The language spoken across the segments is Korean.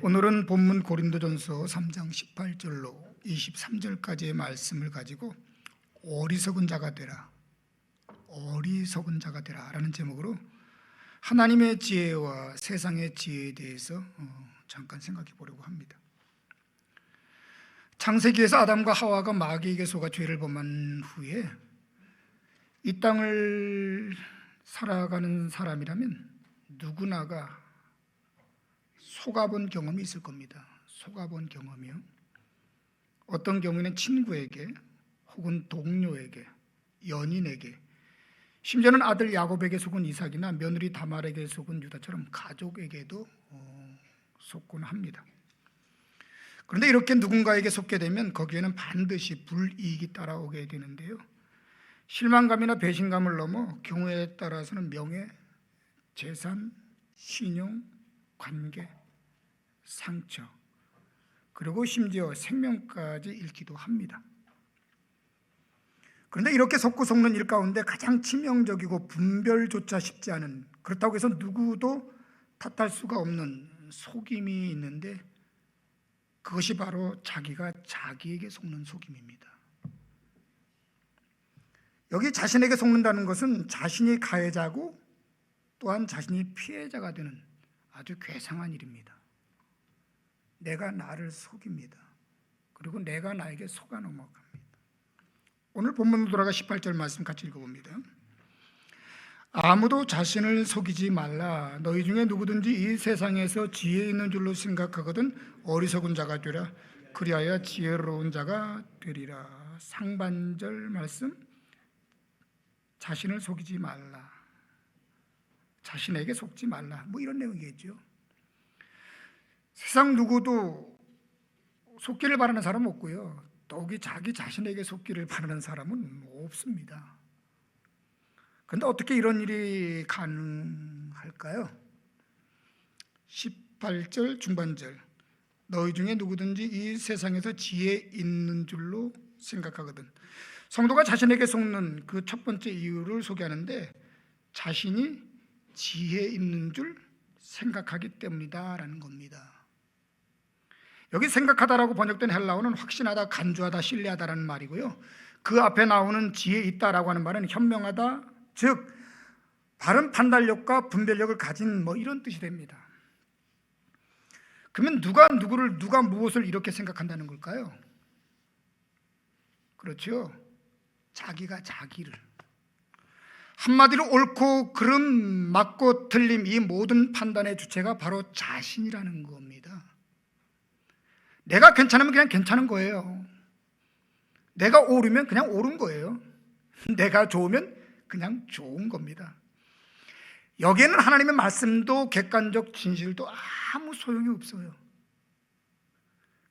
오늘은 본문 고린도전서 3장 18절로 23절까지의 말씀을 가지고 어리석은 자가 되라, 어리석은 자가 되라 라는 제목으로 하나님의 지혜와 세상의 지혜에 대해서 잠깐 생각해 보려고 합니다. 창세기에서 아담과 하와가 마귀에게 속아 죄를 범한 후에 이 땅을 살아가는 사람이라면 누구나가 속아본 경험이 있을 겁니다. 속아본 경험이요. 어떤 경우에는 친구에게, 혹은 동료에게, 연인에게, 심지어는 아들 야곱에게 속은 이삭이나 며느리 다말에게 속은 유다처럼 가족에게도 속곤 합니다. 그런데 이렇게 누군가에게 속게 되면 거기에는 반드시 불이익이 따라오게 되는데요, 실망감이나 배신감을 넘어 경우에 따라서는 명예, 재산, 신용, 관계, 상처, 그리고 심지어 생명까지 잃기도 합니다. 그런데 이렇게 속고 속는 일 가운데 가장 치명적이고 분별조차 쉽지 않은, 그렇다고 해서 누구도 탓할 수가 없는 속임이 있는데, 그것이 바로 자기가 자기에게 속는 속임입니다. 여기 자신에게 속는다는 것은 자신이 가해자고 또한 자신이 피해자가 되는 아주 괴상한 일입니다. 내가 나를 속입니다. 그리고 내가 나에게 속아 넘어갑니다. 오늘 본문으로 돌아가 18절 말씀 같이 읽어봅니다. 아무도 자신을 속이지 말라. 너희 중에 누구든지 이 세상에서 지혜 있는 줄로 생각하거든 어리석은 자가 되라. 그리하여 지혜로운 자가 되리라. 상반절 말씀, 자신을 속이지 말라, 자신에게 속지 말라, 이런 내용이겠죠. 세상 누구도 속기를 바라는 사람은 없고요, 더욱이 자기 자신에게 속기를 바라는 사람은 없습니다. 그런데 어떻게 이런 일이 가능할까요? 18절 중반절, 너희 중에 누구든지 이 세상에서 지혜 있는 줄로 생각하거든. 성도가 자신에게 속는 그 첫 번째 이유를 소개하는데, 자신이 지혜 있는 줄 생각하기 때문이다 라는 겁니다. 여기 생각하다라고 번역된 헬라어는 확신하다, 간주하다, 신뢰하다라는 말이고요, 그 앞에 나오는 지혜 있다라고 하는 말은 현명하다, 즉 바른 판단력과 분별력을 가진 이런 뜻이 됩니다. 그러면 누가 누구를, 누가 무엇을 이렇게 생각한다는 걸까요? 그렇죠, 자기가 자기를. 한마디로 옳고 그름, 맞고 틀림, 이 모든 판단의 주체가 바로 자신이라는 겁니다. 내가 괜찮으면 그냥 괜찮은 거예요. 내가 옳으면 그냥 옳은 거예요. 내가 좋으면 그냥 좋은 겁니다. 여기에는 하나님의 말씀도 객관적 진실도 아무 소용이 없어요.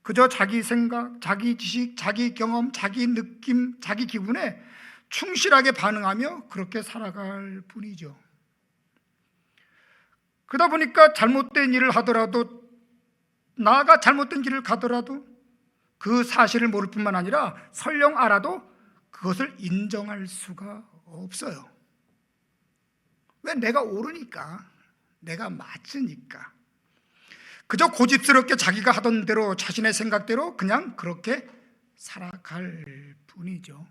그저 자기 생각, 자기 지식, 자기 경험, 자기 느낌, 자기 기분에 충실하게 반응하며 그렇게 살아갈 뿐이죠. 그러다 보니까 잘못된 일을 하더라도, 나가 잘못된 길을 가더라도 그 사실을 모를 뿐만 아니라 설령 알아도 그것을 인정할 수가 없어요. 왜? 내가 옳으니까, 내가 맞으니까. 그저 고집스럽게 자기가 하던 대로, 자신의 생각대로 그냥 그렇게 살아갈 뿐이죠.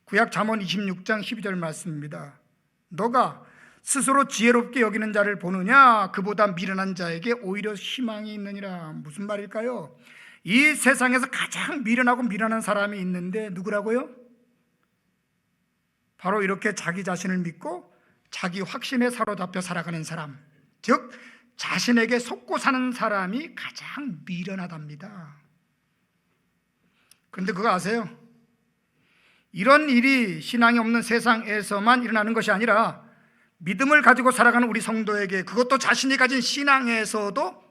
구약 잠언 26장 12절 말씀입니다. 너가 스스로 지혜롭게 여기는 자를 보느냐? 그보다 미련한 자에게 오히려 희망이 있느니라. 무슨 말일까요? 이 세상에서 가장 미련하고 미련한 사람이 있는데 누구라고요? 바로 이렇게 자기 자신을 믿고 자기 확신에 사로잡혀 살아가는 사람, 즉 자신에게 속고 사는 사람이 가장 미련하답니다. 그런데 그거 아세요? 이런 일이 신앙이 없는 세상에서만 일어나는 것이 아니라 믿음을 가지고 살아가는 우리 성도에게, 그것도 자신이 가진 신앙에서도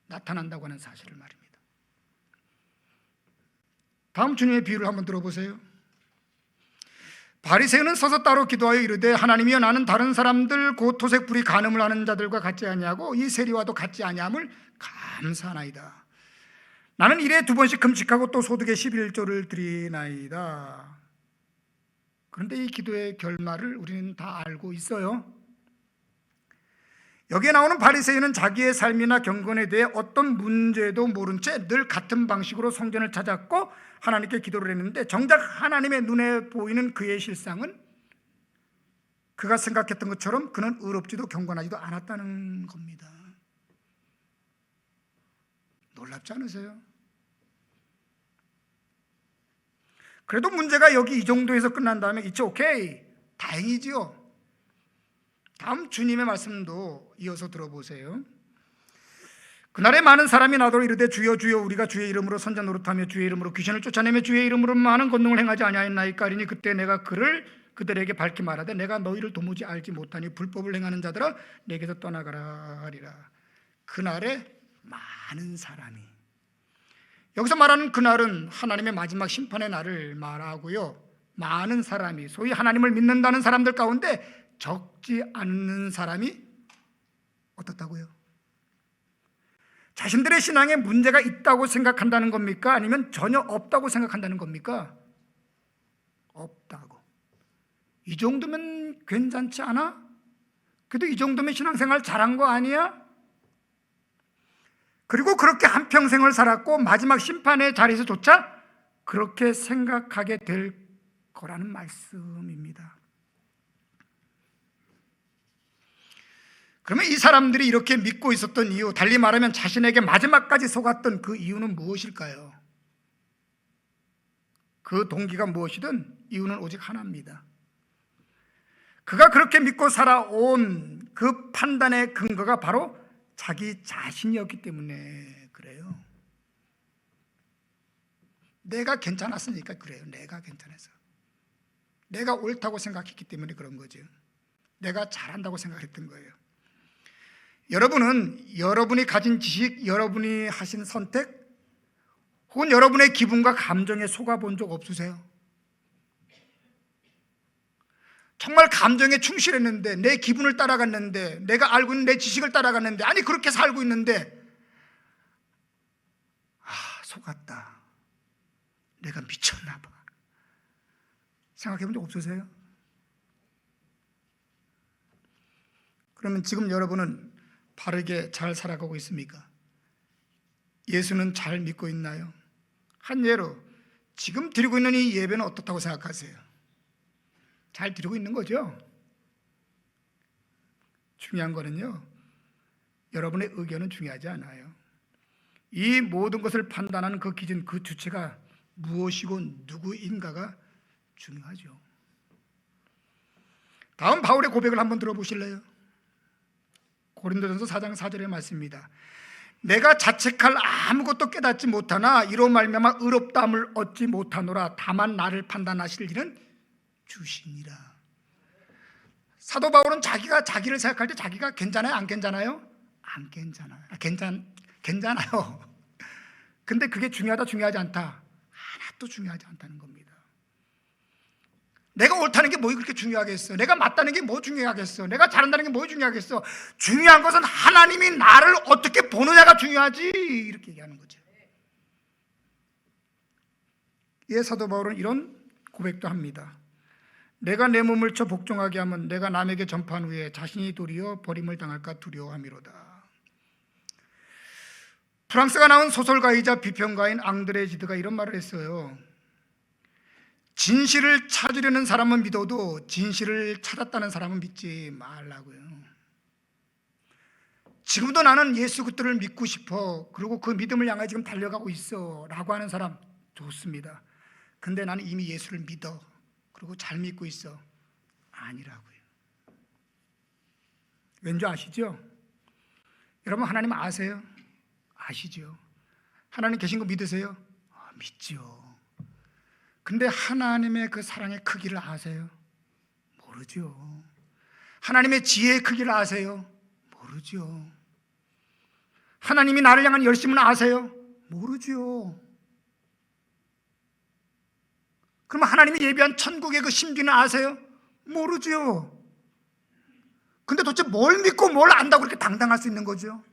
나타난다고 하는 사실을 말입니다. 다음 주님의 비유를 한번 들어보세요. 바리새인은 서서 따로 기도하여 이르되, 하나님이여, 나는 다른 사람들 곧 토색불이 간음을 하는 자들과 같지 아니하고 이 세리와도 같지 아니함을 감사하나이다. 나는 일에 2번씩 금식하고 또 소득의 11조를 드리나이다. 그런데 이 기도의 결말을 우리는 다 알고 있어요. 여기에 나오는 바리새인은 자기의 삶이나 경건에 대해 어떤 문제도 모른 채 늘 같은 방식으로 성전을 찾았고 하나님께 기도를 했는데, 정작 하나님의 눈에 보이는 그의 실상은 그가 생각했던 것처럼 그는 의롭지도 경건하지도 않았다는 겁니다. 놀랍지 않으세요? 그래도 문제가 여기 이 정도에서 끝난 다음에 It's okay, 다행이지요. 다음 주님의 말씀도 이어서 들어보세요. 그날에 많은 사람이 나더러 이르되 주여 주여 우리가 주의 이름으로 선자 노릇하며 주의 이름으로 귀신을 쫓아내며 주의 이름으로 많은 권능을 행하지 아니하였나이까 하리니, 그때 내가 그들에게 밝히 말하되 내가 너희를 도무지 알지 못하니 불법을 행하는 자들아 내게서 떠나가라 하리라. 그날에 많은 사람이, 여기서 말하는 그날은 하나님의 마지막 심판의 날을 말하고요, 많은 사람이, 소위 하나님을 믿는다는 사람들 가운데 적지 않는 사람이 어떻다고요? 자신들의 신앙에 문제가 있다고 생각한다는 겁니까? 아니면 전혀 없다고 생각한다는 겁니까? 없다고. 이 정도면 괜찮지 않아? 그래도 이 정도면 신앙생활 잘한 거 아니야? 그리고 그렇게 한평생을 살았고 마지막 심판의 자리에서조차 그렇게 생각하게 될 거라는 말씀입니다. 그러면 이 사람들이 이렇게 믿고 있었던 이유, 달리 말하면 자신에게 마지막까지 속았던 그 이유는 무엇일까요? 그 동기가 무엇이든 이유는 오직 하나입니다. 그가 그렇게 믿고 살아온 그 판단의 근거가 바로 자기 자신이었기 때문에 그래요. 내가 괜찮았으니까 그래요. 내가 괜찮아서, 내가 옳다고 생각했기 때문에 그런 거죠. 내가 잘한다고 생각했던 거예요. 여러분은 여러분이 가진 지식, 여러분이 하신 선택, 혹은 여러분의 기분과 감정에 속아본 적 없으세요? 정말 감정에 충실했는데, 내 기분을 따라갔는데, 내가 알고 있는 내 지식을 따라갔는데, 아니 그렇게 살고 있는데 속았다, 내가 미쳤나 봐, 생각해 본 적 없으세요? 그러면 지금 여러분은 바르게 잘 살아가고 있습니까? 예수는 잘 믿고 있나요? 한 예로, 지금 드리고 있는 이 예배는 어떻다고 생각하세요? 잘 드리고 있는 거죠? 중요한 거는요, 여러분의 의견은 중요하지 않아요. 이 모든 것을 판단하는 그 기준, 그 주체가 무엇이고 누구인가가 중요하죠. 다음 바울의 고백을 한번 들어보실래요? 고린도전서 4장 4절의 말씀입니다. 내가 자책할 아무것도 깨닫지 못하나 이로 말미암아 의롭다함을 얻지 못하노라. 다만 나를 판단하실 일은 주시니라. 사도 바울은 자기가 자기를 생각할 때 자기가 괜찮아요? 안 괜찮아요? 안 괜찮아요. 괜찮아요. 근데 그게 중요하다 중요하지 않다, 하나도 중요하지 않다는 겁니다. 내가 옳다는 게 뭐 그렇게 중요하겠어? 내가 맞다는 게 뭐 중요하겠어? 내가 잘한다는 게 뭐 중요하겠어? 중요한 것은 하나님이 나를 어떻게 보느냐가 중요하지, 이렇게 얘기하는 거죠. 예, 사도 바울은 이런 고백도 합니다. 내가 내 몸을 쳐 복종하게 하면 내가 남에게 전파한 후에 자신이 도리어 버림을 당할까 두려워함이로다. 프랑스가 나온 소설가이자 비평가인 앙드레 지드가 이런 말을 했어요. 진실을 찾으려는 사람은 믿어도 진실을 찾았다는 사람은 믿지 말라고요. 지금도 나는 예수 그리스도를 믿고 싶어, 그리고 그 믿음을 향해 지금 달려가고 있어 라고 하는 사람 좋습니다. 근데 나는 이미 예수를 믿어, 그리고 잘 믿고 있어, 아니라고요. 왠지 아시죠? 여러분 하나님 아세요? 아시죠? 하나님 계신 거 믿으세요? 믿죠. 근데 하나님의 그 사랑의 크기를 아세요? 모르죠. 하나님의 지혜의 크기를 아세요? 모르죠. 하나님이 나를 향한 열심을 아세요? 모르죠. 그럼 하나님이 예비한 천국의 그 신비는 아세요? 모르죠. 근데 도대체 뭘 믿고 뭘 안다고 그렇게 당당할 수 있는 거죠?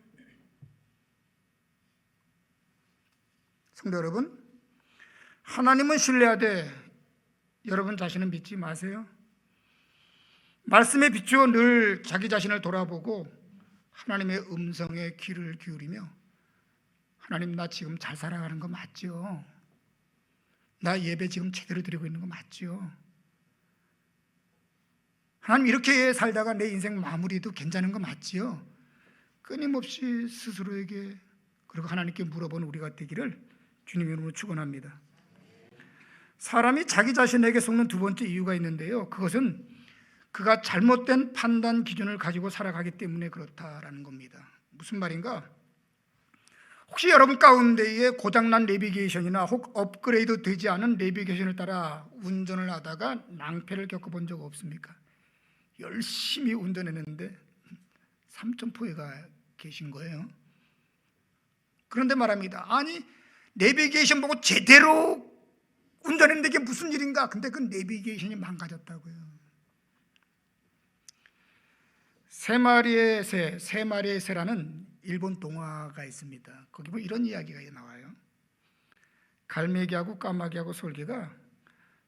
성도 여러분, 하나님은 신뢰하되 여러분 자신은 믿지 마세요. 말씀에 비추어 늘 자기 자신을 돌아보고 하나님의 음성에 귀를 기울이며 하나님, 나 지금 잘 살아가는 거 맞죠? 나 예배 지금 제대로 드리고 있는 거 맞죠? 하나님, 이렇게 살다가 내 인생 마무리도 괜찮은 거 맞지요? 끊임없이 스스로에게 그리고 하나님께 물어보는 우리가 되기를 주님 이름으로 축원합니다. 사람이 자기 자신에게 속는 두 번째 이유가 있는데요, 그것은 그가 잘못된 판단 기준을 가지고 살아가기 때문에 그렇다라는 겁니다. 무슨 말인가? 혹시 여러분 가운데에 고장난 내비게이션이나 혹 업그레이드 되지 않은 내비게이션을 따라 운전을 하다가 낭패를 겪어본 적 없습니까? 열심히 운전했는데 삼천포에 가 계신 거예요. 그런데 말합니다. 아니, 내비게이션 보고 제대로 운전했는데 이게 무슨 일인가? 근데 그 내비게이션이 망가졌다고요. 세 마리의 새라는 일본 동화가 있습니다. 거기 보면 이런 이야기가 나와요. 갈매기하고 까마귀하고 솔개가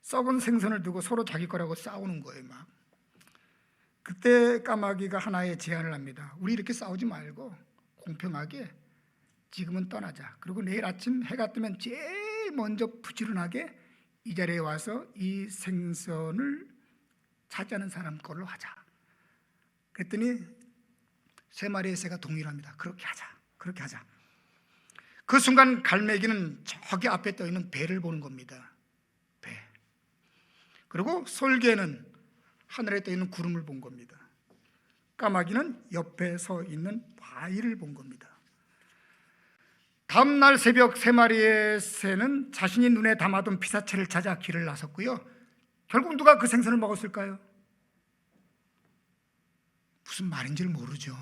썩은 생선을 두고 서로 자기 거라고 싸우는 거예요. 막. 그때 까마귀가 하나의 제안을 합니다. 우리 이렇게 싸우지 말고 공평하게 지금은 떠나자. 그리고 내일 아침 해가 뜨면 제일 먼저 부지런하게 이 자리에 와서 이 생선을 차지하는 사람 걸로 하자. 그랬더니 세 마리의 새가 동의를 합니다. 그렇게 하자. 그 순간 갈매기는 저기 앞에 떠 있는 배를 보는 겁니다. 배. 그리고 솔개는 하늘에 떠 있는 구름을 본 겁니다. 까마귀는 옆에 서 있는 바위를 본 겁니다. 다음 날 새벽 세 마리의 새는 자신이 눈에 담아둔 피사체를 찾아 길을 나섰고요. 결국 누가 그 생선을 먹었을까요? 무슨 말인지를 모르죠.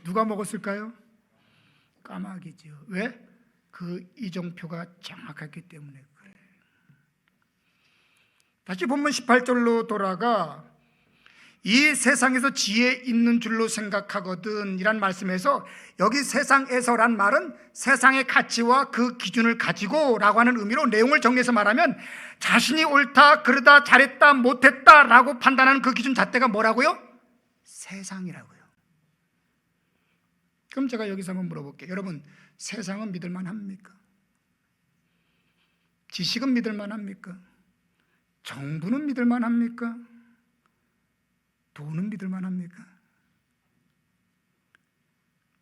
누가 먹었을까요? 까마귀죠. 왜? 그 이정표가 정확했기 때문에 그래요. 다시 본문 18절로 돌아가 이 세상에서 지혜 있는 줄로 생각하거든 이란 말씀에서 여기 세상에서란 말은 세상의 가치와 그 기준을 가지고 라고 하는 의미로 내용을 정리해서 말하면 자신이 옳다, 그러다, 잘했다, 못했다 라고 판단하는 그 기준 잣대가 뭐라고요? 세상이라고요. 그럼 제가 여기서 한번 물어볼게요. 여러분, 세상은 믿을만 합니까? 지식은 믿을만 합니까? 정부는 믿을만 합니까? 돈은 믿을만 합니까?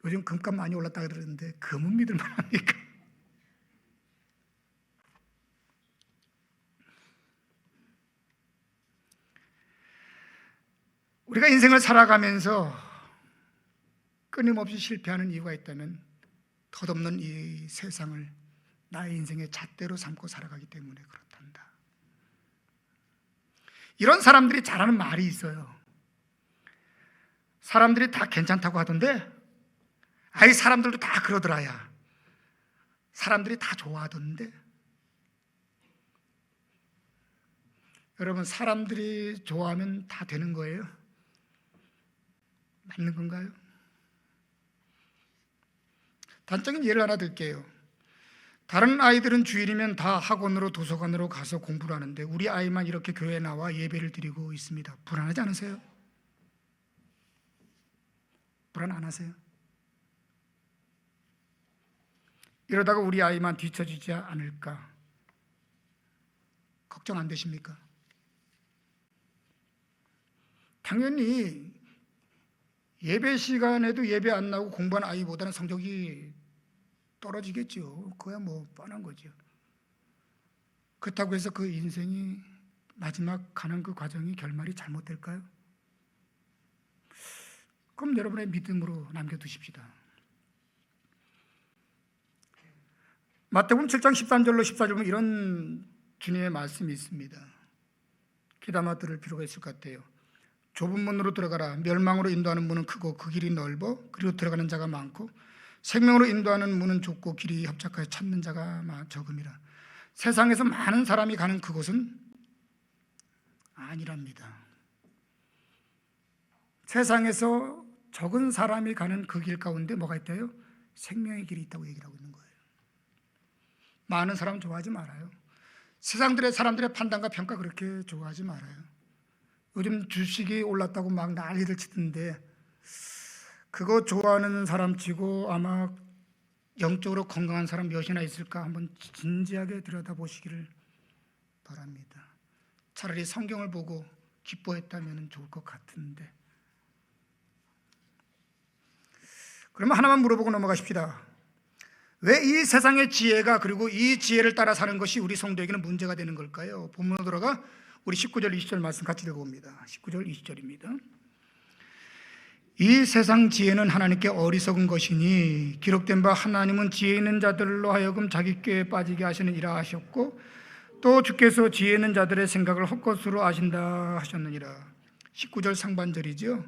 요즘 금값 많이 올랐다고 들었는데 금은 믿을만 합니까? 우리가 인생을 살아가면서 끊임없이 실패하는 이유가 있다면 덧없는 이 세상을 나의 인생의 잣대로 삼고 살아가기 때문에 그렇단다. 이런 사람들이 잘하는 말이 있어요. 사람들이 다 괜찮다고 하던데 아이 사람들도 다 그러더라야. 사람들이 다 좋아하던데. 여러분, 사람들이 좋아하면 다 되는 거예요? 맞는 건가요? 단적인 예를 하나 들게요. 다른 아이들은 주일이면 다 학원으로 도서관으로 가서 공부를 하는데 우리 아이만 이렇게 교회에 나와 예배를 드리고 있습니다. 불안하지 않으세요? 불안 안 하세요? 이러다가 우리 아이만 뒤처지지 않을까 걱정 안 되십니까? 당연히 예배 시간에도 예배 안 나오고 공부하는 아이보다는 성적이 떨어지겠죠. 그야 뭐 뻔한 거죠. 그렇다고 해서 그 인생이 마지막 가는 그 과정이 결말이 잘못될까요? 그럼 여러분의 믿음으로 남겨두십시다. 마태복음 7장 13절로 14절 보면 이런 주님의 말씀이 있습니다. 귀담아 들을 필요가 있을 것 같아요. 좁은 문으로 들어가라. 멸망으로 인도하는 문은 크고 그 길이 넓어 그리고 들어가는 자가 많고 생명으로 인도하는 문은 좁고 길이 협착하여 찾는 자가 적음이라. 세상에서 많은 사람이 가는 그곳은 아니랍니다. 세상에서 적은 사람이 가는 그 길 가운데 뭐가 있다요? 생명의 길이 있다고 얘기를 하고 있는 거예요. 많은 사람 좋아하지 말아요. 사람들의 판단과 평가 그렇게 좋아하지 말아요. 요즘 주식이 올랐다고 막 난리를 치던데 그거 좋아하는 사람 치고 아마 영적으로 건강한 사람 몇이나 있을까 한번 진지하게 들여다보시기를 바랍니다. 차라리 성경을 보고 기뻐했다면 좋을 것 같은데. 그러면 하나만 물어보고 넘어가십시다. 왜 이 세상의 지혜가 그리고 이 지혜를 따라 사는 것이 우리 성도에게는 문제가 되는 걸까요? 본문으로 돌아가 우리 19절 20절 말씀 같이 읽어봅니다. 19절 20절입니다. 이 세상 지혜는 하나님께 어리석은 것이니 기록된 바 하나님은 지혜 있는 자들로 하여금 자기 꾀에 빠지게 하시느니라 하셨고 또 주께서 지혜 있는 자들의 생각을 헛것으로 아신다 하셨느니라. 19절 상반절이죠.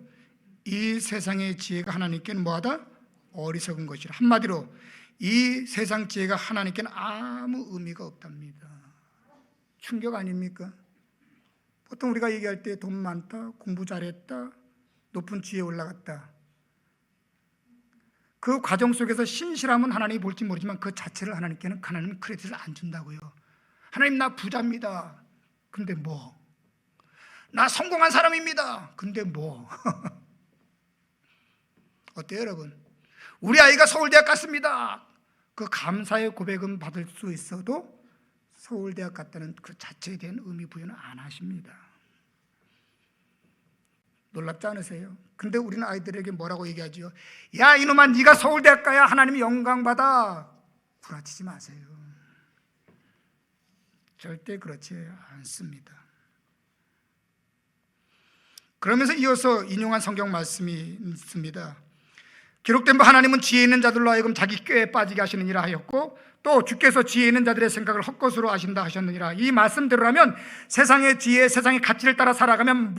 이 세상의 지혜가 하나님께는 뭐하다? 어리석은 것이라. 한마디로 이 세상 지혜가 하나님께는 아무 의미가 없답니다. 충격 아닙니까? 보통 우리가 얘기할 때 돈 많다, 공부 잘했다, 높은 지혜에 올라갔다. 그 과정 속에서 신실함은 하나님이 볼지 모르지만 그 자체를 하나님께는 하나님은 크레딧을 안 준다고요. 하나님 나 부자입니다. 근데 뭐? 나 성공한 사람입니다. 근데 뭐? 어때요 여러분? 우리 아이가 서울대학 갔습니다. 그 감사의 고백은 받을 수 있어도 서울대학 갔다는 그 자체에 대한 의미 부여는 안 하십니다. 놀랍지 않으세요? 근데 우리는 아이들에게 뭐라고 얘기하죠? 야 이놈아 네가 서울대학 가야 하나님이 영광받아. 구라치지 마세요. 절대 그렇지 않습니다. 그러면서 이어서 인용한 성경 말씀이 있습니다. 기록된 바 하나님은 지혜 있는 자들로 하여금 자기 꾀에 빠지게 하시느니라 하였고 또 주께서 지혜 있는 자들의 생각을 헛것으로 아신다 하셨느니라. 이 말씀대로라면 세상의 지혜, 세상의 가치를 따라 살아가면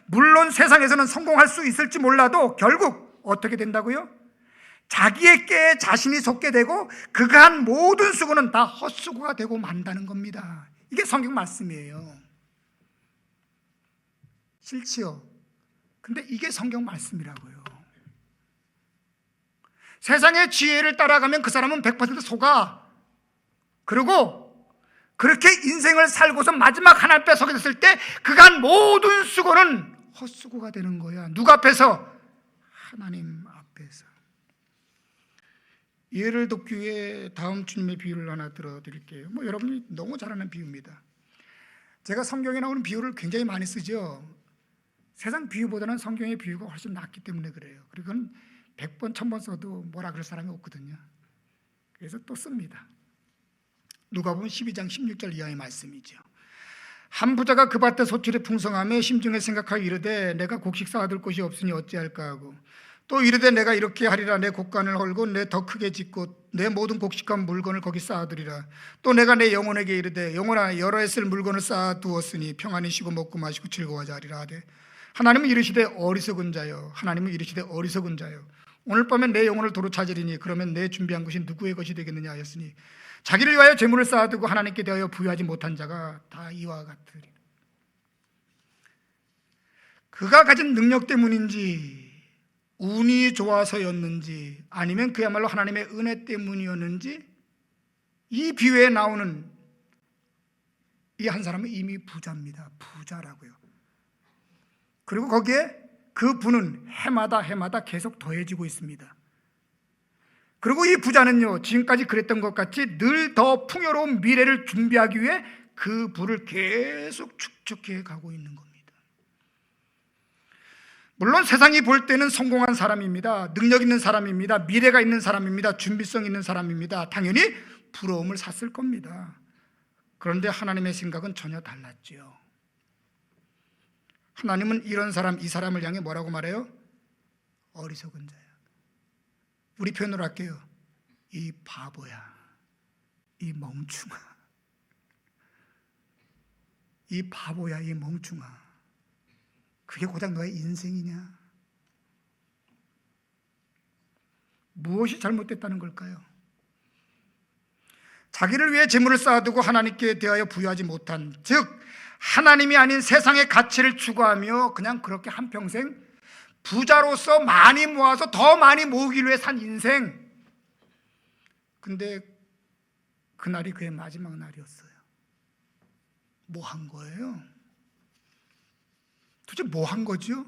물론 세상에서는 성공할 수 있을지 몰라도 결국 어떻게 된다고요? 자기의 꾀에 자신이 속게 되고 그가 한 모든 수고는 다 헛수고가 되고 만다는 겁니다. 이게 성경 말씀이에요. 싫지요? 근데 이게 성경 말씀이라고요. 세상의 지혜를 따라가면 그 사람은 100% 속아. 그리고 그렇게 인생을 살고서 마지막 하나님 앞에 서게 됐을 때 그가 한 모든 수고는 헛수고가 되는 거야. 누가 앞에서? 하나님 앞에서. 예를 돕기 위해 다음 주님의 비유를 하나 들어드릴게요. 여러분이 너무 잘 아는 비유입니다. 제가 성경에 나오는 비유를 굉장히 많이 쓰죠. 세상 비유보다는 성경의 비유가 훨씬 낫기 때문에 그래요. 그리고 그건 100번, 1000번 써도 뭐라 그럴 사람이 없거든요. 그래서 또 씁니다. 누가복음 12장 16절 이하의 말씀이죠. 한 부자가 그 밭에 소출이 풍성하며 심중에 생각하여 이르되 내가 곡식 쌓아둘 곳이 없으니 어찌할까 하고 또 이르되 내가 이렇게 하리라 내 곡간을 헐고 내 더 크게 짓고 내 모든 곡식과 물건을 거기 쌓아두리라. 또 내가 내 영혼에게 이르되 영혼아 여러 해 쓸 물건을 쌓아두었으니 평안히 쉬고 먹고 마시고 즐거워하자 하리라 하되 하나님은 이르시되 어리석은 자여. 하나님은 이르시되 어리석은 자여. 오늘 밤에 내 영혼을 도로 찾으리니 그러면 내 준비한 것이 누구의 것이 되겠느냐 하였으니 자기를 위하여 재물을 쌓아두고 하나님께 대하여 부유하지 못한 자가 다 이와 같으리라. 그가 가진 능력 때문인지 운이 좋아서였는지 아니면 그야말로 하나님의 은혜 때문이었는지 이 비유에 나오는 이 한 사람은 이미 부자입니다. 부자라고요. 그리고 거기에 그 부는 해마다 계속 더해지고 있습니다. 그리고 이 부자는요, 지금까지 그랬던 것 같이 늘 더 풍요로운 미래를 준비하기 위해 그 부를 계속 축적해 가고 있는 겁니다. 물론 세상이 볼 때는 성공한 사람입니다. 능력 있는 사람입니다. 미래가 있는 사람입니다. 준비성 있는 사람입니다. 당연히 부러움을 샀을 겁니다. 그런데 하나님의 생각은 전혀 달랐죠. 하나님은 이런 사람, 이 사람을 향해 뭐라고 말해요? 어리석은 자야. 우리 표현으로 할게요. 이 바보야. 이 멍충아. 이 바보야, 이 멍충아. 그게 고작 너의 인생이냐? 무엇이 잘못됐다는 걸까요? 자기를 위해 재물을 쌓아두고 하나님께 대하여 부유하지 못한, 즉 하나님이 아닌 세상의 가치를 추구하며 그냥 그렇게 한평생 부자로서 많이 모아서 더 많이 모으기 위해 산 인생. 근데 그날이 그의 마지막 날이었어요. 뭐 한 거예요? 도대체 뭐 한 거죠?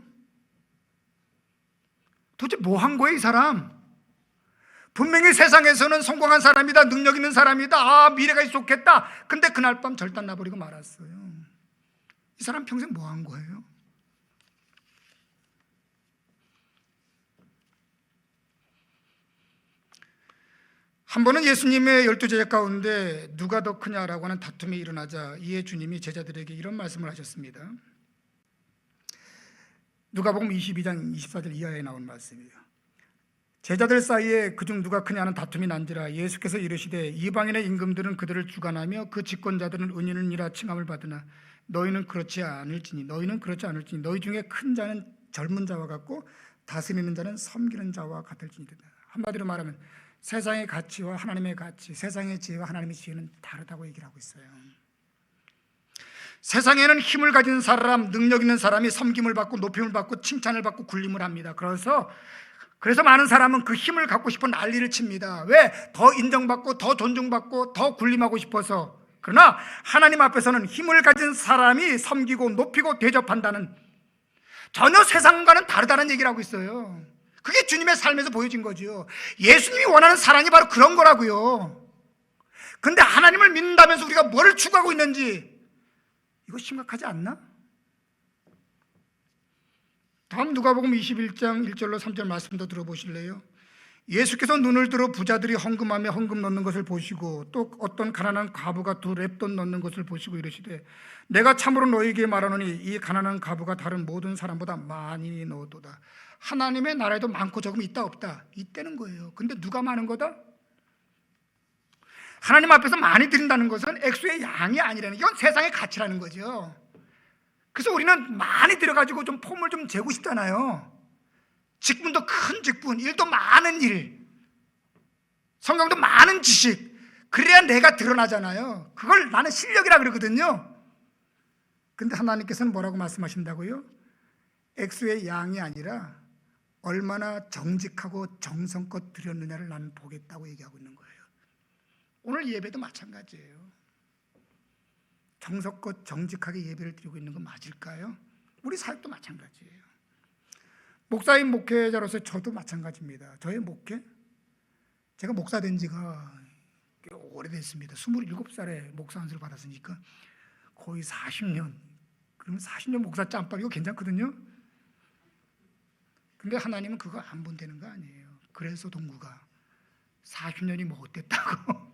도대체 뭐 한 거예요, 이 사람? 분명히 세상에서는 성공한 사람이다, 능력 있는 사람이다, 아, 미래가 좋겠다. 근데 그날 밤 절단 나버리고 말았어요. 이 사람 평생 뭐 한 거예요? 한 번은 예수님의 12제자 가운데 누가 더 크냐라고 하는 다툼이 일어나자 이에 주님이 제자들에게 이런 말씀을 하셨습니다. 누가복음 22장 24절 이하에 나온 말씀이에요. 제자들 사이에 그중 누가 크냐는 다툼이 난지라 예수께서 이르시되 이방인의 임금들은 그들을 주관하며 그 집권자들은 은인이라 칭함을 받으나 너희는 그렇지 않을지니 너희 중에 큰 자는 젊은 자와 같고 다스리는 자는 섬기는 자와 같을지니라. 한마디로 말하면 세상의 가치와 하나님의 가치, 세상의 지혜와 하나님의 지혜는 다르다고 얘기를 하고 있어요. 세상에는 힘을 가진 사람, 능력 있는 사람이 섬김을 받고 높임을 받고 칭찬을 받고 굴림을 합니다. 그래서 많은 사람은 그 힘을 갖고 싶어 난리를 칩니다. 왜? 더 인정받고 더 존중받고 더 굴림하고 싶어서. 그러나 하나님 앞에서는 힘을 가진 사람이 섬기고 높이고 대접한다는, 전혀 세상과는 다르다는 얘기를 하고 있어요. 그게 주님의 삶에서 보여진 거죠. 예수님이 원하는 사랑이 바로 그런 거라고요. 근데 하나님을 믿는다면서 우리가 뭐를 추구하고 있는지, 이거 심각하지 않나? 다음 누가복음 21장 1절로 3절 말씀도 들어보실래요? 예수께서 눈을 들어 부자들이 헌금하며 헌금 넣는 것을 보시고 또 어떤 가난한 과부가 2렙돈 넣는 것을 보시고 이르시되 내가 참으로 너희에게 말하노니 이 가난한 과부가 다른 모든 사람보다 많이 넣었도다. 하나님의 나라에도 많고 적음 있다 없다? 있다는 거예요. 근데 누가 많은 거다? 하나님 앞에서 많이 드린다는 것은 액수의 양이 아니라는 게, 이건 세상의 가치라는 거죠. 그래서 우리는 많이 들어가지고 좀 폼을 좀 재고 싶잖아요. 직분도 큰 직분, 일도 많은 일, 성경도 많은 지식, 그래야 내가 드러나잖아요. 그걸 나는 실력이라 그러거든요. 근데 하나님께서는 뭐라고 말씀하신다고요? 액수의 양이 아니라 얼마나 정직하고 정성껏 드렸느냐를 나는 보겠다고 얘기하고 있는 거예요. 오늘 예배도 마찬가지예요. 정성껏 정직하게 예배를 드리고 있는 건 맞을까요? 우리 사역도 마찬가지예요. 목사인 목회자로서 저도 마찬가지입니다. 저의 목회, 제가 목사 된 지가 꽤 오래됐습니다. 27살에 목사 안수를 받았으니까 거의 40년. 그러면 40년 목사 짬밥, 이거 괜찮거든요. 근데 하나님은 그거 안 본다는 거 아니에요. 그래서 동구가 40년이 뭐 어땠다고.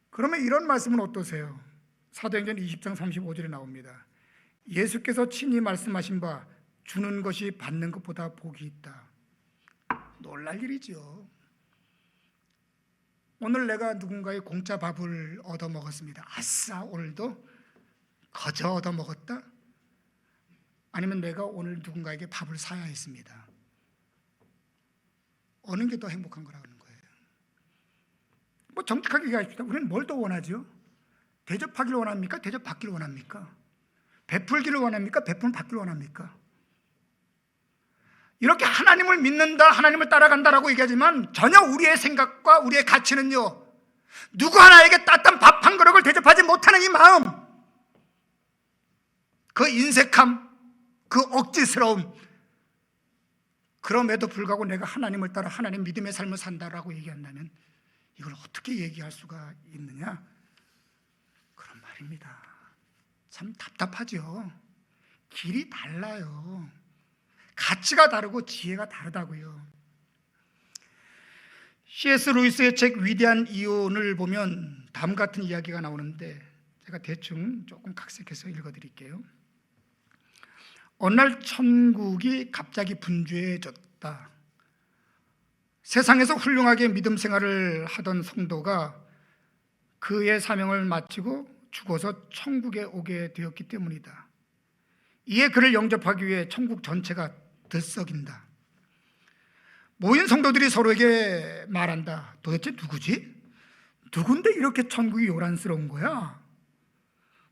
그러면 이런 말씀은 어떠세요? 사도행전 20장 35절에 나옵니다. 예수께서 친히 말씀하신 바 주는 것이 받는 것보다 복이 있다. 놀랄 일이죠. 오늘 내가 누군가의 공짜 밥을 얻어 먹었습니다. 아싸, 오늘도 거저 얻어 먹었다? 아니면 내가 오늘 누군가에게 밥을 사야 했습니다. 어느 게 더 행복한 거라는 거예요. 뭐 정직하게 얘기합시다. 우리는 뭘 더 원하죠? 대접하기를 원합니까? 대접받기를 원합니까? 베풀기를 원합니까? 베풀 받기를 원합니까? 이렇게 하나님을 믿는다, 하나님을 따라간다라고 얘기하지만 전혀 우리의 생각과 우리의 가치는요, 누구 하나에게 따뜻한 밥 한 그릇을 대접하지 못하는 이 마음, 그 인색함, 그 억지스러움, 그럼에도 불구하고 내가 하나님을 따라 하나님 믿음의 삶을 산다라고 얘기한다면 이걸 어떻게 얘기할 수가 있느냐? 그런 말입니다. 참 답답하죠. 길이 달라요. 가치가 다르고 지혜가 다르다고요. C.S. 루이스의 책 위대한 이혼을 보면 다음 같은 이야기가 나오는데 제가 대충 조금 각색해서 읽어드릴게요. 어느 날 천국이 갑자기 분주해졌다. 세상에서 훌륭하게 믿음 생활을 하던 성도가 그의 사명을 마치고 죽어서 천국에 오게 되었기 때문이다. 이에 그를 영접하기 위해 천국 전체가 들썩인다. 모인 성도들이 서로에게 말한다. 도대체 누구지? 누군데 이렇게 천국이 요란스러운 거야?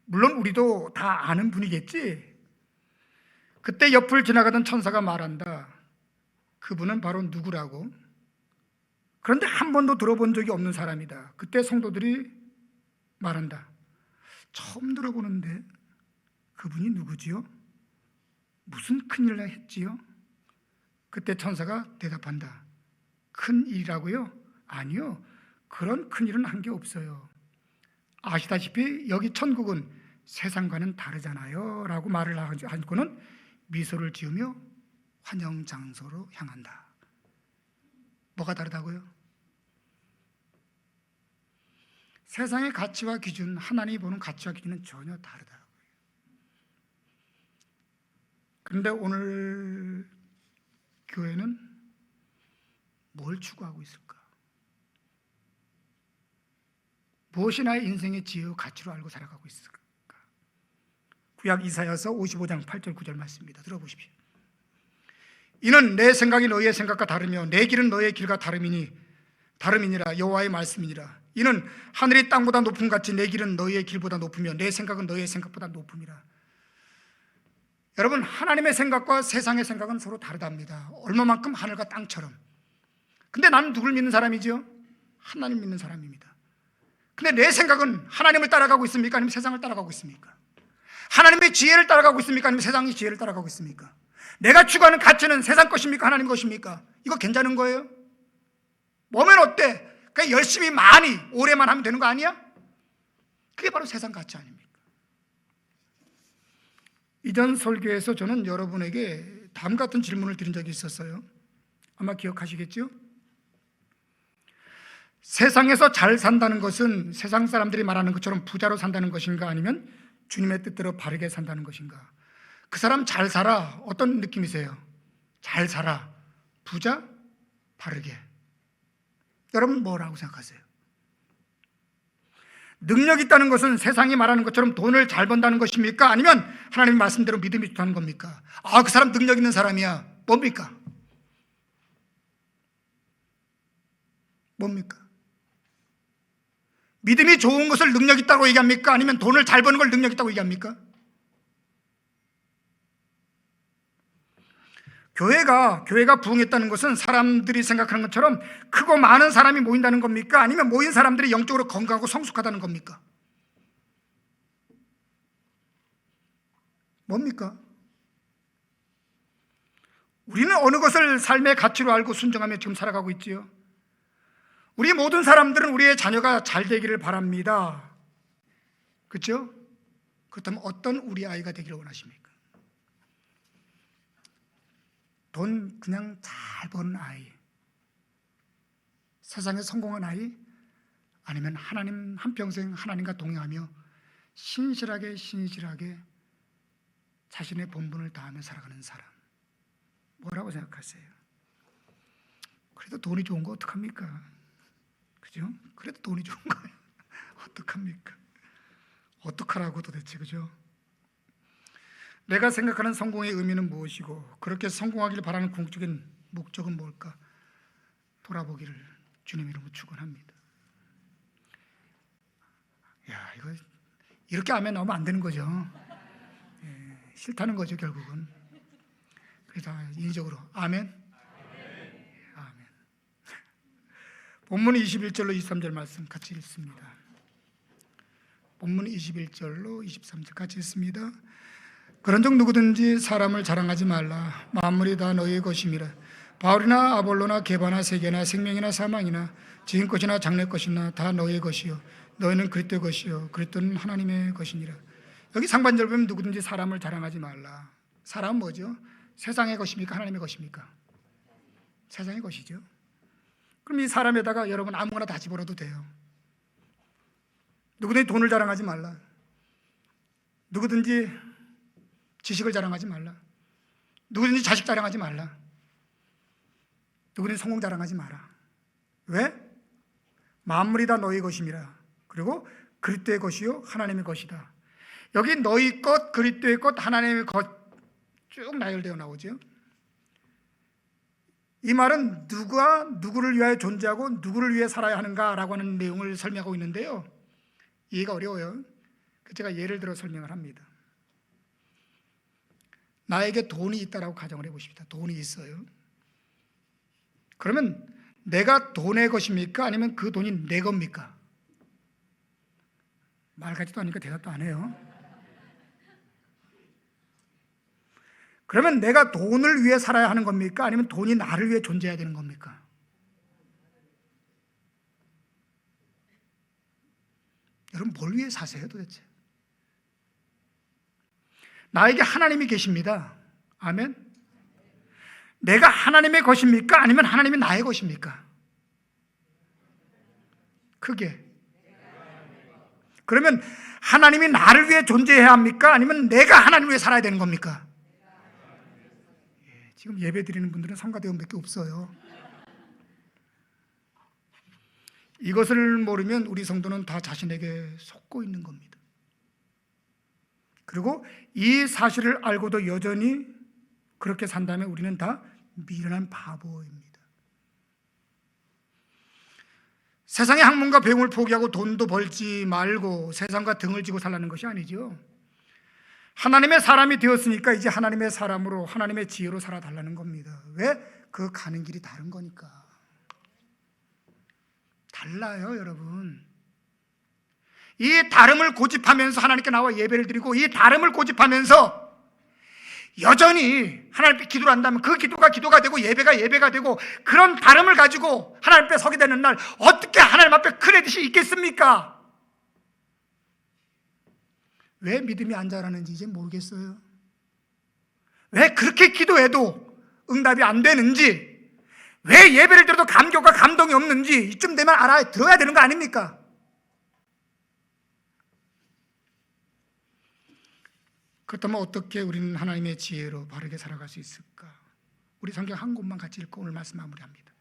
물론 우리도 다 아는 분이겠지? 그때 옆을 지나가던 천사가 말한다. 그분은 바로 누구라고? 그런데 한 번도 들어본 적이 없는 사람이다. 그때 성도들이 말한다. 처음 들어보는데 그분이 누구지요? 무슨 큰일을 했지요? 그때 천사가 대답한다. 큰일이라고요? 아니요. 그런 큰일은 한 게 없어요. 아시다시피 여기 천국은 세상과는 다르잖아요 라고 말을 하고는 미소를 지으며 환영 장소로 향한다. 뭐가 다르다고요? 세상의 가치와 기준, 하나님이 보는 가치와 기준은 전혀 다르다고요. 그런데 오늘 교회는 뭘 추구하고 있을까? 무엇이 나의 인생의 지혜와 가치로 알고 살아가고 있을까? 구약 이사야서 55장 8절 9절 말씀입니다. 들어보십시오. 이는 내 생각이 너희의 생각과 다르며 내 길은 너희의 길과 다름이니라. 여호와의 말씀이니라. 이는 하늘이 땅보다 높음 같이 내 길은 너희의 길보다 높으며 내 생각은 너희의 생각보다 높음이라. 여러분, 하나님의 생각과 세상의 생각은 서로 다르답니다. 얼마만큼 하늘과 땅처럼. 근데 나는 누굴 믿는 사람이죠? 하나님 믿는 사람입니다. 근데 내 생각은 하나님을 따라가고 있습니까? 아니면 세상을 따라가고 있습니까? 하나님의 지혜를 따라가고 있습니까? 아니면 세상의 지혜를 따라가고 있습니까? 내가 추구하는 가치는 세상 것입니까? 하나님 것입니까? 이거 괜찮은 거예요? 뭐면 어때? 그냥 열심히 많이 오래만 하면 되는 거 아니야? 그게 바로 세상 가치 아닙니까? 이전 설교에서 저는 여러분에게 다음 같은 질문을 드린 적이 있었어요. 아마 기억하시겠죠? 세상에서 잘 산다는 것은 세상 사람들이 말하는 것처럼 부자로 산다는 것인가, 아니면 주님의 뜻대로 바르게 산다는 것인가? 그 사람 잘 살아, 어떤 느낌이세요? 잘 살아, 부자, 바르게. 여러분 뭐라고 생각하세요? 능력 있다는 것은 세상이 말하는 것처럼 돈을 잘 번다는 것입니까? 아니면 하나님 말씀대로 믿음이 좋다는 겁니까? 그 사람 능력 있는 사람이야. 뭡니까? 뭡니까? 믿음이 좋은 것을 능력 있다고 얘기합니까? 아니면 돈을 잘 버는 걸 능력 있다고 얘기합니까? 교회가 부흥했다는 것은 사람들이 생각하는 것처럼 크고 많은 사람이 모인다는 겁니까? 아니면 모인 사람들이 영적으로 건강하고 성숙하다는 겁니까? 뭡니까? 우리는 어느 것을 삶의 가치로 알고 순종하며 지금 살아가고 있지요? 우리 모든 사람들은 우리의 자녀가 잘 되기를 바랍니다. 그렇죠? 그렇다면 어떤 우리 아이가 되기를 원하십니까? 돈 그냥 잘 버는 아이, 세상에 성공한 아이, 아니면 하나님 한평생 하나님과 동행하며 신실하게 자신의 본분을 다하며 살아가는 사람, 뭐라고 생각하세요? 그래도 돈이 좋은 거 어떡합니까? 그죠? 그래도 돈이 좋은 거예요. 어떡합니까? 어떡하라고 도대체, 그죠? 내가 생각하는 성공의 의미는 무엇이고 그렇게 성공하기를 바라는 궁극적인 목적은 뭘까? 돌아보기를 주님 이름으로 축원합니다. 이거 이렇게 아멘 나오면 안 되는 거죠. 싫다는 거죠, 결국은. 그래서 인위적으로 아멘. 아멘. 본문 21절로 23절 말씀 같이 읽습니다. 본문 21절로 23절 같이 읽습니다. 그런즉 누구든지 사람을 자랑하지 말라. 만물이 다 너희의 것임이라. 바울이나 아볼로나 게바나 세계나 생명이나 사망이나 지은 것이나 장래 것이나 다 너희의 것이요 너희는 그리스도의 것이요 그리스도는 하나님의 것이니라. 여기 상반절 보면 누구든지 사람을 자랑하지 말라. 사람은 뭐죠? 세상의 것입니까? 하나님의 것입니까? 세상의 것이죠. 그럼 이 사람에다가 여러분 아무거나 다 집어넣어도 돼요. 누구든지 돈을 자랑하지 말라. 누구든지 지식을 자랑하지 말라. 누구든지 자식 자랑하지 말라. 누구든지 성공 자랑하지 마라. 왜? 만물이 다 너희 것임이라. 그리고 그리스도의 것이요 하나님의 것이다. 여기 너희 것, 그리스도의 것, 하나님의 것 쭉 나열되어 나오죠. 이 말은 누가 누구를 위하여 존재하고 누구를 위해 살아야 하는가라고 하는 내용을 설명하고 있는데요. 이해가 어려워요. 제가 예를 들어 설명을 합니다. 나에게 돈이 있다라고 가정을 해보십시다. 돈이 있어요. 그러면 내가 돈의 것입니까? 아니면 그 돈이 내 겁니까? 말 같지도 않으니까 대답도 안 해요. 그러면 내가 돈을 위해 살아야 하는 겁니까? 아니면 돈이 나를 위해 존재해야 되는 겁니까? 여러분 뭘 위해 사세요 도대체? 나에게 하나님이 계십니다. 아멘. 내가 하나님의 것입니까? 아니면 하나님이 나의 것입니까? 크게. 그러면 하나님이 나를 위해 존재해야 합니까? 아니면 내가 하나님을 위해 살아야 되는 겁니까? 지금 예배 드리는 분들은 성가대원밖에 없어요. 이것을 모르면 우리 성도는 다 자신에게 속고 있는 겁니다. 그리고 이 사실을 알고도 여전히 그렇게 산다면 우리는 다 미련한 바보입니다. 세상의 학문과 배움을 포기하고 돈도 벌지 말고 세상과 등을 지고 살라는 것이 아니죠. 하나님의 사람이 되었으니까 이제 하나님의 사람으로 하나님의 지혜로 살아달라는 겁니다. 왜? 그 가는 길이 다른 거니까. 달라요 여러분. 이 다름을 고집하면서 하나님께 나와 예배를 드리고 이 다름을 고집하면서 여전히 하나님 앞에 기도를 한다면 그 기도가 기도가 되고 예배가 예배가 되고 그런 다름을 가지고 하나님 앞에 서게 되는 날 어떻게 하나님 앞에 크레딧이 있겠습니까? 왜 믿음이 안 자라는지 이제 모르겠어요. 왜 그렇게 기도해도 응답이 안 되는지, 왜 예배를 들어도 감격과 감동이 없는지 이쯤 되면 들어야 되는 거 아닙니까? 그렇다면 어떻게 우리는 하나님의 지혜로 바르게 살아갈 수 있을까? 우리 성경 한 곳만 같이 읽고 오늘 말씀 마무리합니다.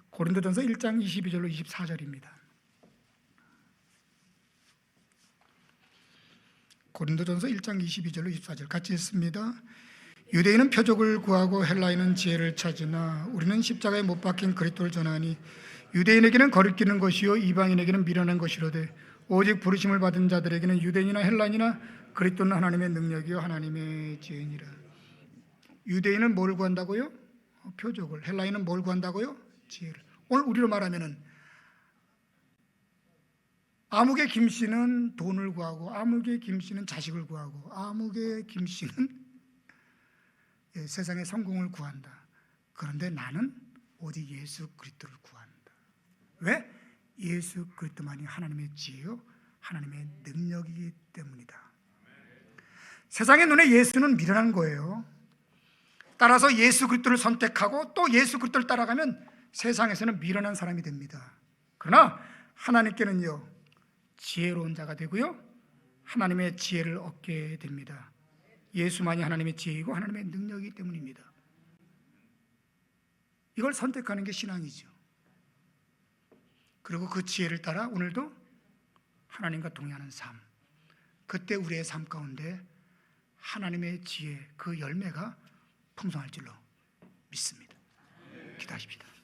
고린도전서 1장 22절로 24절입니다. 고린도전서 1장 22절로 24절 같이 읽습니다. 유대인은 표적을 구하고 헬라인은 지혜를 찾으나 우리는 십자가에 못 박힌 그리스도를 전하니 유대인에게는 거리끼는 것이요 이방인에게는 미련한 것이로되 오직 부르심을 받은 자들에게는 유대인이나 헬라인이나 그리스도는 하나님의 능력이요 하나님의 지혜니라. 유대인은 뭘 구한다고요? 표적을. 헬라인은 뭘 구한다고요? 지혜를. 오늘 우리로 말하면은 아무개 김씨는 돈을 구하고 아무개 김씨는 자식을 구하고 아무개 김씨는 세상의 성공을 구한다. 그런데 나는 오직 예수 그리스도를 구한다. 왜? 예수 그리스도만이 하나님의 지혜요 하나님의 능력이기 때문이다. 세상의 눈에 예수는 미련한 거예요. 따라서 예수 그리스도를 선택하고 또 예수 그리스도를 따라가면 세상에서는 미련한 사람이 됩니다. 그러나 하나님께는요 지혜로운 자가 되고요 하나님의 지혜를 얻게 됩니다. 예수만이 하나님의 지혜이고 하나님의 능력이기 때문입니다. 이걸 선택하는 게 신앙이죠. 그리고 그 지혜를 따라 오늘도 하나님과 동행하는 삶, 그때 우리의 삶 가운데 하나님의 지혜 그 열매가 풍성할 줄로 믿습니다. 기도하십시다.